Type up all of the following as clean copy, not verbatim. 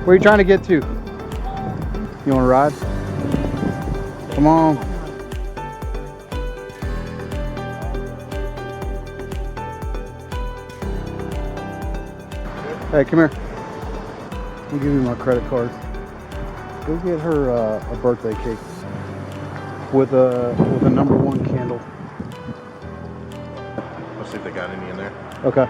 Where are you trying to get to? You want to ride? Come on. Hey, come here. I'll give you my credit card. Go get her a birthday cake with a #1 candle. Let's see if they got any in there. Okay.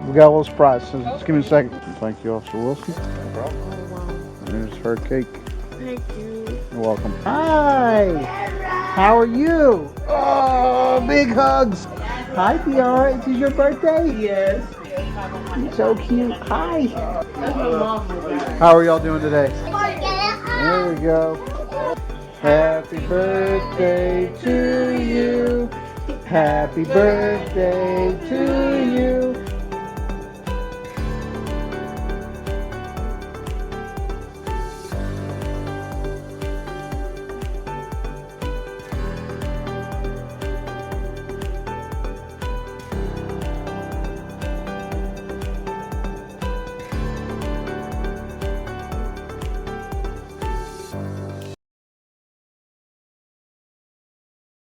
We got a little surprise. So just give me a second. Thank you, Officer Wilson. No problem. There's her cake. Thank you. You're welcome. Hi. How are you? Oh, big hugs. Hi, Tiara. Is this your birthday? Yes. You're so cute. Hi. That's my mom. How are y'all doing today? There we go. Happy birthday to you. Happy birthday to you.